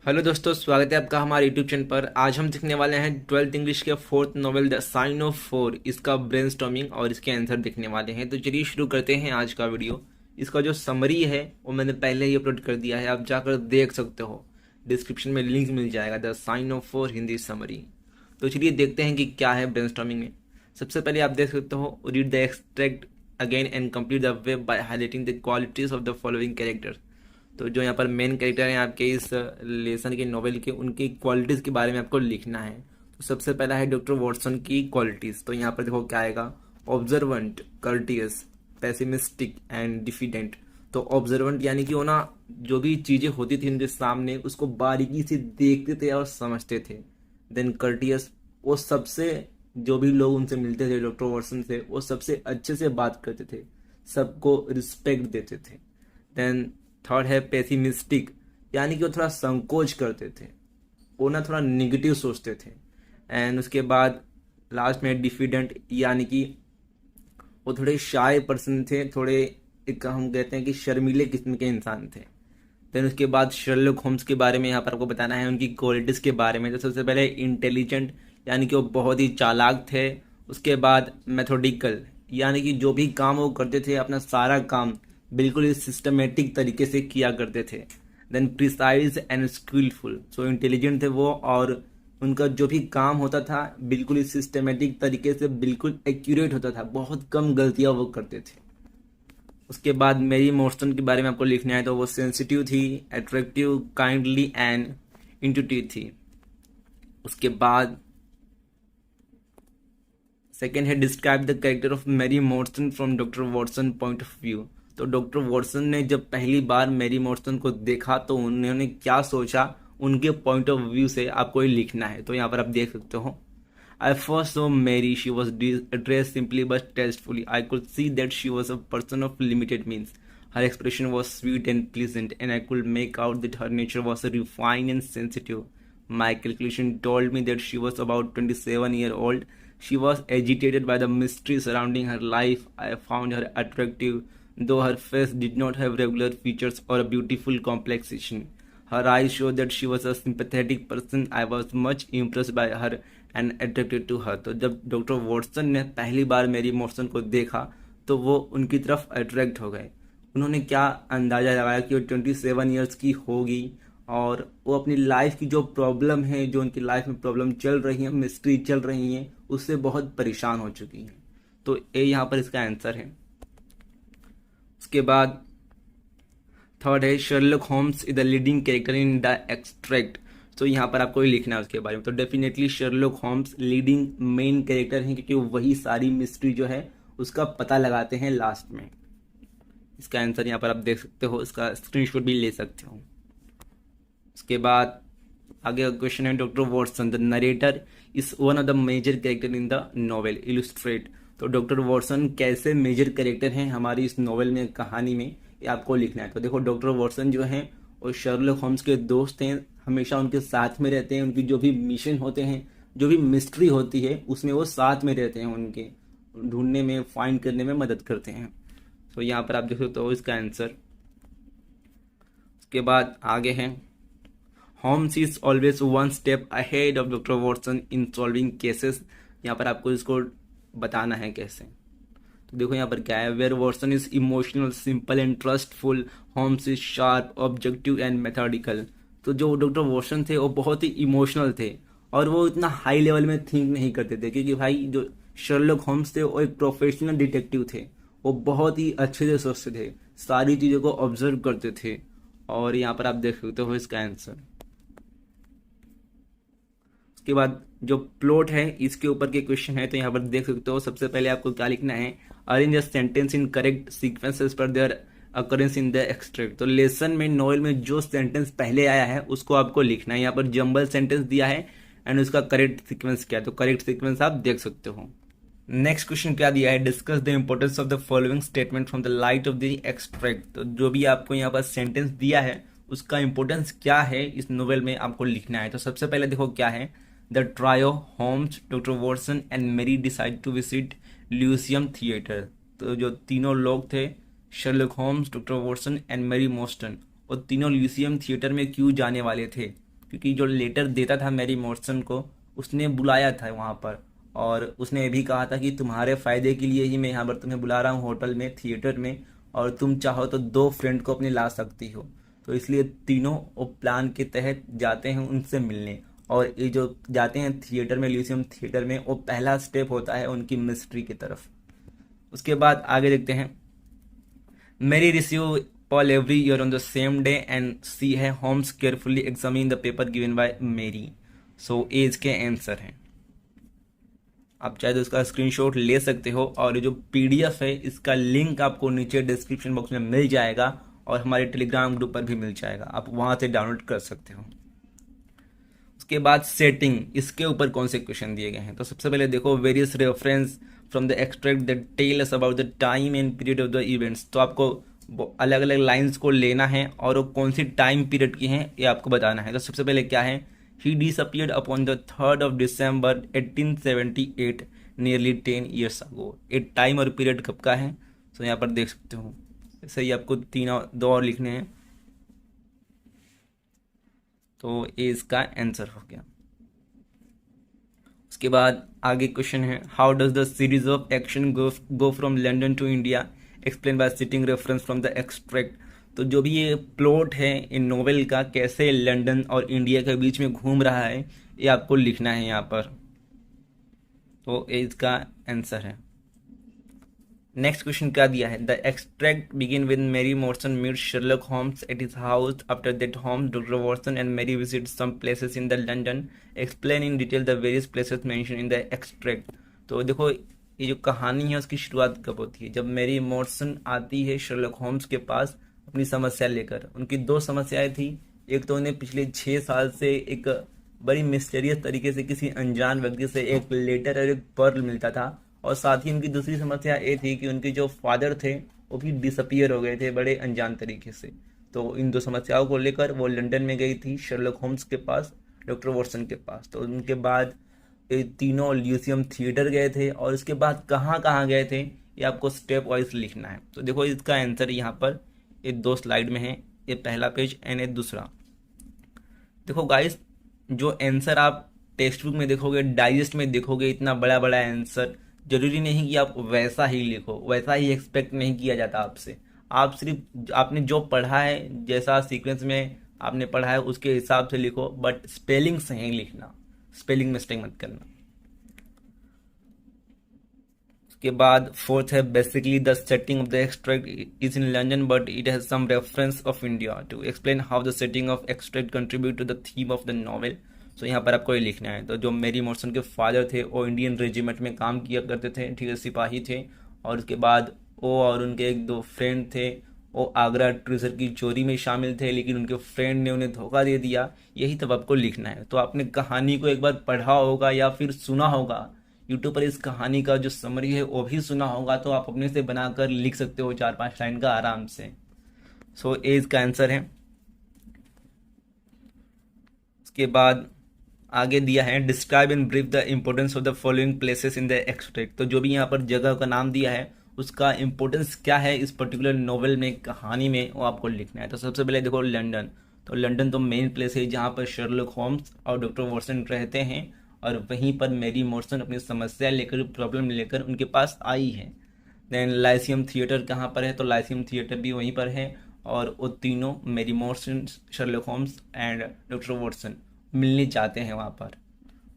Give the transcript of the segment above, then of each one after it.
Hello दोस्तों, स्वागत है आपका हमारे यूट्यूब चैनल पर। आज हम सीखने वाले हैं 12th इंग्लिश के fourth novel the sign of four, इसका ब्रेनस्टॉर्मिंग और इसके आंसर देखने वाले हैं। तो चलिए शुरू करते हैं आज का वीडियो। इसका जो समरी है वो मैंने पहले ही अपलोड कर दिया है, आप जाकर देख सकते हो। डिस्क्रिप्शन में लिंक मिल जाएगा, the sign of four Hindi summary. तो चलिए देखते हैं कि क्या है ब्रेनस्टॉर्मिंग में। सबसे पहले आप देख सकते हो, read the extract again and complete the web by highlighting the qualities of the following characters. तो जो यहाँ पर मेन कैरेक्टर हैं आपके इस लेसन के नॉवेल के, उनकी क्वालिटीज़ के बारे में आपको लिखना है। तो सबसे पहला है डॉक्टर वॉटसन की क्वालिटीज़। तो यहाँ पर देखो क्या आएगा, observant, courteous, pessimistic and diffident. तो ऑब्जर्वेंट यानी कि वो ना जो भी चीज़ें होती थी उनके सामने उसको बारीकी से देखते थे और समझते थे। देन कर्टियस, वो सबसे जो भी लोग उनसे मिलते थे डॉक्टर वॉटसन से, वो सबसे अच्छे से बात करते थे, सबको रिस्पेक्ट देते थे। देन थर्ड है पेसिमिस्टिक, यानी कि वो थोड़ा संकोच करते थे, वो ना थोड़ा निगेटिव सोचते थे। एंड उसके बाद लास्ट में डिफिडेंट, यानी कि वो थोड़े शाय पर्सन थे, थोड़े एक हम कहते हैं कि शर्मीले किस्म के इंसान थे। देन उसके बाद शर्लॉक होम्स के बारे में यहाँ पर आपको बताना है, उनकी क्वालिटीज़ के बारे में। तो सबसे पहले इंटेलिजेंट, यानी कि वो बहुत ही चालाक थे। उसके बाद मेथोडिकल, यानी कि जो भी काम वो करते थे अपना सारा काम बिल्कुल ही सिस्टमेटिक तरीके से किया करते थे। Then precise and skilful, so intelligent थे वो, और उनका जो भी काम होता था बिल्कुल ही सिस्टमेटिक तरीके से बिल्कुल एक्यूरेट होता था, बहुत कम गलतियां वो करते थे। उसके बाद मेरी मोर्सन के बारे में आपको लिखना है। तो वो सेंसिटिव थी, अट्रैक्टिव, काइंडली एंड इंट्यूटिव थी। उसके बाद सेकेंड है describe the character of Mary Morstan from doctor Watson point of view. तो डॉक्टर वॉटसन ने जब पहली बार मैरी मोर्सन को देखा तो उन्होंने क्या सोचा, उनके पॉइंट ऑफ व्यू से आपको ये लिखना है। तो यहाँ पर आप देख सकते हो, I first saw Mary. She was dressed simply but tastefully. I could see that she was a person of limited means. Her expression was sweet and pleasant, and I could make out that her nature was refined and sensitive. My calculation told me that she was about 27 years old. She was agitated by the mystery surrounding her life. I found her attractive, though her face did not have regular features or a beautiful complexion. Her eyes showed that she was a sympathetic person. I was much impressed by her and attracted to her. तो जब doctor Watson ने पहली बार मेरी मोर्सन को देखा तो वो उनकी तरफ अट्रैक्ट हो गए। उन्होंने क्या अंदाज़ा लगाया कि वो 27 ईयर्स की होगी और वो अपनी लाइफ की जो प्रॉब्लम है, जो उनकी लाइफ में प्रॉब्लम चल रही है, मिस्ट्री चल रही है, उससे बहुत परेशान हो चुकी हैं। तो ये यहाँ पर इसका आंसर है। उसके बाद थर्ड है Sherlock Holmes is the leading character in the extract. तो यहाँ पर आपको ही लिखना है उसके बारे में। तो definitely Sherlock Holmes leading main character हैं, क्योंकि वही सारी मिस्ट्री जो है उसका पता लगाते हैं लास्ट में। इसका आंसर यहाँ पर आप देख सकते हो, इसका स्क्रीनशॉट भी ले सकते हो। उसके बाद आगे क्वेश्चन है, doctor Watson the narrator is one of the major character in the novel illustrate. तो डॉक्टर वॉटसन कैसे मेजर कैरेक्टर हैं हमारी इस नॉवेल में, कहानी में, ये आपको लिखना है। तो देखो डॉक्टर वॉटसन जो हैं वो शर्लॉक होम्स के दोस्त हैं, हमेशा उनके साथ में रहते हैं, उनकी जो भी मिशन होते हैं, जो भी मिस्ट्री होती है उसमें वो साथ में रहते हैं, उनके ढूंढने में, फाइंड करने में मदद करते हैं। तो यहाँ पर आप देख सकते हो इसका आंसर। उसके बाद आगे है, Holmes is always one step ahead of doctor Watson in solving cases. यहाँ पर आपको इसको बताना है कैसे। तो देखो यहाँ पर क्या है, where Watson is emotional, simple and trustful, Holmes is sharp, objective and methodical. तो जो डॉक्टर वॉटसन थे वो बहुत ही इमोशनल थे और वो इतना हाई लेवल में थिंक नहीं करते थे, क्योंकि भाई जो शर्लॉक होम्स थे वो एक प्रोफेशनल डिटेक्टिव थे, वो बहुत ही अच्छे से सोचते थे, सारी चीज़ों को ऑब्जर्व करते थे। और यहाँ पर आप देख सकते हो इसका आंसर। उसके बाद जो प्लॉट है इसके ऊपर के क्वेश्चन है, तो यहाँ पर देख सकते हो। सबसे पहले आपको क्या लिखना है, arrange a sentence in correct sequences per their occurrence in the extract. तो लेसन में, नॉवेल में जो सेंटेंस पहले आया है उसको आपको लिखना है। यहाँ पर जंबल सेंटेंस दिया है एंड उसका करेक्ट सीक्वेंस क्या है, तो करेक्ट सीक्वेंस आप देख सकते हो। नेक्स्ट क्वेश्चन क्या दिया है, discuss the importance of the following statement from the light of the extract. तो जो भी आपको यहाँ पर सेंटेंस दिया है उसका इंपॉर्टेंस क्या है इस नोवेल में आपको लिखना है। तो सबसे पहले देखो क्या है, the trio, Holmes, doctor Watson and Mary decide to visit Lyceum theatre. तो जो तीनों लोग थे, Sherlock Holmes, doctor Watson and Mary Morstan, और तीनों ल्यूसियम थिएटर में क्यों जाने वाले थे, क्योंकि जो लेटर देता था मैरी मॉर्सन को, उसने बुलाया था वहाँ पर, और उसने ये भी कहा था कि तुम्हारे फ़ायदे के लिए ही मैं यहाँ पर तुम्हें बुला रहा हूँ होटल में, थिएटर में, और तुम चाहो तो 2 फ्रेंड को अपने ला सकती हो। तो इसलिए तीनों वो प्लान के तहत जाते हैं उनसे मिलने, और ये जो जाते हैं थिएटर में, ल्यूसियम थिएटर में, वो पहला स्टेप होता है उनकी मिस्ट्री की तरफ। उसके बाद आगे देखते हैं। Mary receive Paul every year on the same day and see है Holmes carefully examine the paper given by Mary. So एज के आंसर हैं। आप चाहे तो इसका स्क्रीनशॉट ले सकते हो, और ये जो पीडीएफ है इसका लिंक आपको नीचे डिस्क्रिप्शन बॉक्स में मिल जाएगा, और हमारे टेलीग्राम ग्रुप पर भी मिल जाएगा, आप वहां से डाउनलोड कर सकते हो। उसके बाद सेटिंग, इसके ऊपर कौन से क्वेश्चन दिए गए हैं। तो सबसे पहले देखो, various reference from the extract that tell us about the time and period of the events. तो आपको अलग अलग लाइंस को लेना है, और वो कौन सी टाइम पीरियड की हैं ये आपको बताना है। तो सबसे पहले क्या है, he disappeared upon the 3rd of December 1878 nearly 10 years ago। ये टाइम और पीरियड कब का है, तो यहाँ पर देख सकते हो। ऐसे ही आपको 2 और लिखने हैं, तो ये इसका आंसर हो गया। उसके बाद आगे क्वेश्चन है, how does the series of action go from London to India, explain by citing reference from the extract. तो जो भी ये प्लॉट है इन नोवेल का, कैसे लंदन और इंडिया के बीच में घूम रहा है, ये आपको लिखना है यहाँ पर। तो ये इसका आंसर है। नेक्स्ट क्वेश्चन क्या दिया है, the extract begin with Mary Morstan meet Sherlock Holmes at his house. After that Holmes, doctor Watson and Mary visit some places in the London. Explain in detail the various places mention in the extract. तो देखो, ये जो कहानी है उसकी शुरुआत कब होती है, जब मैरी मॉर्सन आती है शर्लक होम्स के पास अपनी समस्या लेकर। उनकी 2 समस्याएं थी। एक तो उन्हें पिछले 6 साल से एक बड़ी मिस्टीरियस तरीके से किसी अनजान व्यक्ति से एक लेटर और एक पर्ल मिलता था, और साथ ही उनकी दूसरी समस्या ये थी कि उनके जो फादर थे वो भी डिसअपियर हो गए थे बड़े अनजान तरीके से। तो इन 2 समस्याओं को लेकर वो लंदन में गई थी शर्लक होम्स के पास, डॉक्टर वॉटसन के पास। तो उनके बाद ये तीनों ल्यूसियम थिएटर गए थे, और उसके बाद कहाँ कहाँ गए थे ये आपको स्टेप वाइज लिखना है। तो देखो, इसका आंसर यहाँ पर ये 2 स्लाइड में है, ये पहला पेज एंड ये दूसरा। देखो गाइस, जो आंसर आप टेक्स्ट बुक में देखोगे, डाइजेस्ट में देखोगे, इतना बड़ा बड़ा आंसर, जरूरी नहीं कि आप वैसा ही लिखो, वैसा ही एक्सपेक्ट नहीं किया जाता आपसे। आप सिर्फ आपने जो पढ़ा है, जैसा सीक्वेंस में आपने पढ़ा है उसके हिसाब से लिखो, बट स्पेलिंग सही लिखना, स्पेलिंग मिस्टेक मत करना। उसके बाद 4th है, basically the setting of the extract is in London but it has some reference of India. To explain how the setting of extract contribute to the theme of the novel. So यहाँ पर आपको ये लिखना है। तो जो Mary Morrison के father थे वो इंडियन रेजिमेंट में काम किया करते थे, ठीक है, सिपाही थे, और उसके बाद वो और उनके 1-2 फ्रेंड थे, वो आगरा ट्रेजर की चोरी में शामिल थे, लेकिन उनके फ्रेंड ने उन्हें धोखा दे दिया। यही तब आपको लिखना है। तो आपने कहानी को एक बार पढ़ा होगा या फिर सुना होगा यूट्यूब पर, इस कहानी का जो समरी है वो भी सुना होगा, तो आप अपने से बनाकर लिख सकते हो 4-5 लाइन का आराम से। सो ए इसका आंसर है। उसके बाद आगे दिया है, describe in brief the importance of the following places in the extract. तो जो भी यहाँ पर जगह का नाम दिया है उसका इम्पोर्टेंस क्या है इस पर्टिकुलर नॉवेल में, कहानी में, वो आपको लिखना है। तो सबसे पहले देखो लंदन। तो लंदन तो मेन प्लेस है जहाँ पर शर्लक होम्स और डॉक्टर वॉटसन रहते हैं, और वहीं पर मैरी मॉर्सन अपनी समस्या लेकर, प्रॉब्लम लेकर उनके पास आई है। देन लाइसियम थिएटर कहाँ पर है, तो लाइसियम थिएटर भी वहीं पर है, और वो तीनों Mary Morstan, Sherlock Holmes and doctor Watson मिलने जाते हैं वहाँ पर।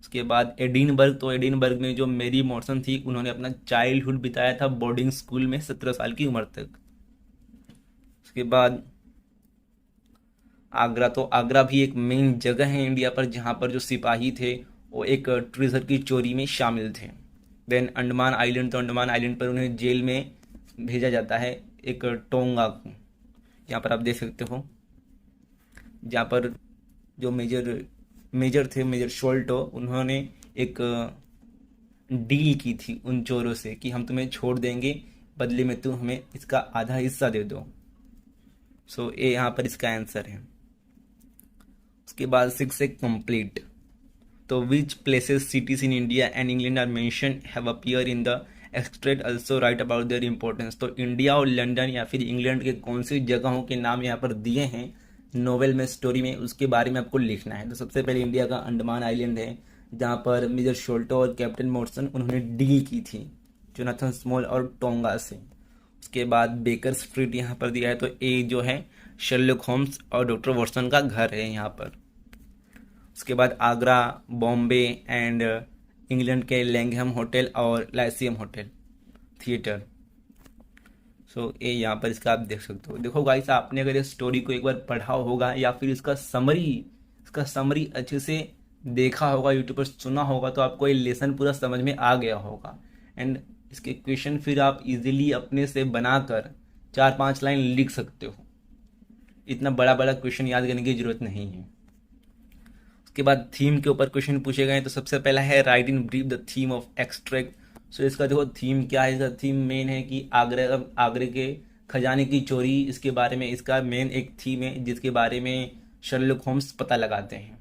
उसके बाद एडिनबर्ग। तो एडिनबर्ग में जो मैरी मॉर्सन थी उन्होंने अपना चाइल्डहुड बिताया था बोर्डिंग स्कूल में 17 साल की उम्र तक। उसके बाद आगरा। तो आगरा भी एक मेन जगह है इंडिया पर जहाँ पर जो सिपाही थे वो एक ट्रेजर की चोरी में शामिल थे। Then Andaman island. तो अंडमान आइलैंड पर उन्हें जेल में भेजा जाता है, एक टोंगा को, यहाँ पर आप देख सकते हो, जहाँ पर जो मेजर थे, मेजर शोल्टो, उन्होंने एक डील की थी उन चोरों से कि हम तुम्हें छोड़ देंगे, बदले में तुम हमें इसका आधा हिस्सा दे दो। सो ये यहाँ पर इसका आंसर है। उसके बाद 6 है कंप्लीट। तो which places, cities in India and England are mention have appear in the extract, also write about their importance. तो इंडिया और लंदन या फिर इंग्लैंड के कौन सी जगहों के नाम यहाँ पर दिए हैं नोवेल में, स्टोरी में, उसके बारे में आपको लिखना है। तो सबसे पहले इंडिया का अंडमान आइलैंड है, जहाँ पर मेजर शोल्टो और कैप्टन मॉर्सन उन्होंने डील की थी जोनाथन स्मॉल और टोंगा से। उसके बाद बेकर स्ट्रीट यहाँ पर दिया है, तो ए जो है शर्लक होम्स और डॉक्टर वॉटसन का घर है यहाँ पर। उसके बाद आगरा, बॉम्बे एंड इंग्लैंड के लैंगहम होटल और लाइसियम होटल थिएटर। सो ये यहाँ पर इसका आप देख सकते हो। देखो गाइस, आपने अगर इस स्टोरी को एक बार पढ़ा होगा या फिर इसका समरी अच्छे से देखा होगा, यूट्यूब पर सुना होगा, तो आपको ये लेसन पूरा समझ में आ गया होगा। एंड इसके क्वेश्चन फिर आप इजीली अपने से बनाकर 4-5 लाइन लिख सकते हो। इतना बड़ा बड़ा क्वेश्चन याद करने की जरूरत नहीं है। उसके बाद थीम के ऊपर क्वेश्चन पूछे गए, तो सबसे पहला है write in brief the theme of extract. So इसका देखो थीम क्या है। इसका थीम मेन है कि आगरे के खजाने की चोरी, इसके बारे में इसका मेन एक थीम है, जिसके बारे में शर्लक होम्स पता लगाते हैं।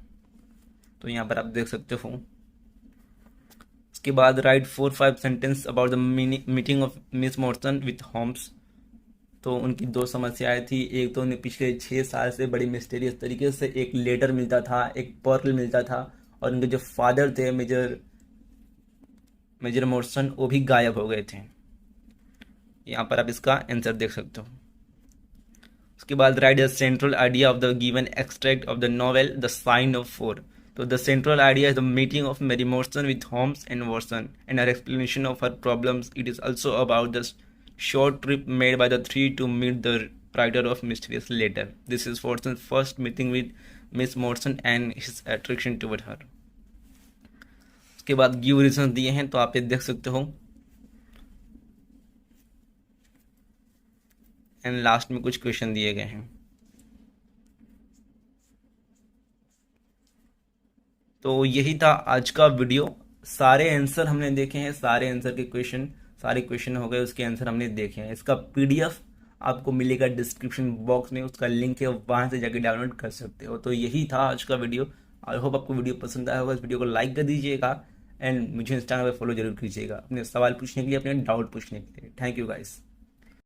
तो यहाँ पर आप देख सकते हो। उसके बाद write 4-5 sentence about the meeting of miss Morstan with Holmes. तो उनकी दो समस्याएं थी। एक तो उन्हें पिछले 6 साल से बड़ी मिस्टीरियस तरीके से एक लेटर मिलता था, एक पर्ल मिलता था, और उनके जो फादर थे मेजर मॉर्सन, वो भी गायब हो गए थे। यहाँ पर आप इसका आंसर देख सकते हो। उसके बाद write the central idea of the given extract of the novel the sign of 4। तो the central idea is the meeting of Mary Morstan with Holmes and Watson and her explanation of her problems. It is also about the short trip made by the three to meet the writer of mysterious letter. This is Watson's first meeting with Miss Morrison and his attraction toward her. उसके बाद give reason दिए हैं, तो आप ये देख सकते हो। एंड लास्ट में कुछ क्वेश्चन दिए गए हैं। तो यही था आज का वीडियो। सारे आंसर हमने देखे हैं, सारे आंसर के क्वेश्चन, सारे क्वेश्चन हो गए, उसके आंसर हमने देखे हैं। इसका पीडीएफ आपको मिलेगा डिस्क्रिप्शन बॉक्स में, उसका लिंक है, वहाँ से जाके डाउनलोड कर सकते हो। तो यही था आज का वीडियो। आई होप आपको वीडियो पसंद आया होगा। इस वीडियो को लाइक कर दीजिएगा एंड मुझे इंस्टाग्राम पर फॉलो जरूर कीजिएगा अपने सवाल पूछने के लिए, अपने डाउट पूछने के लिए। Thank you guys.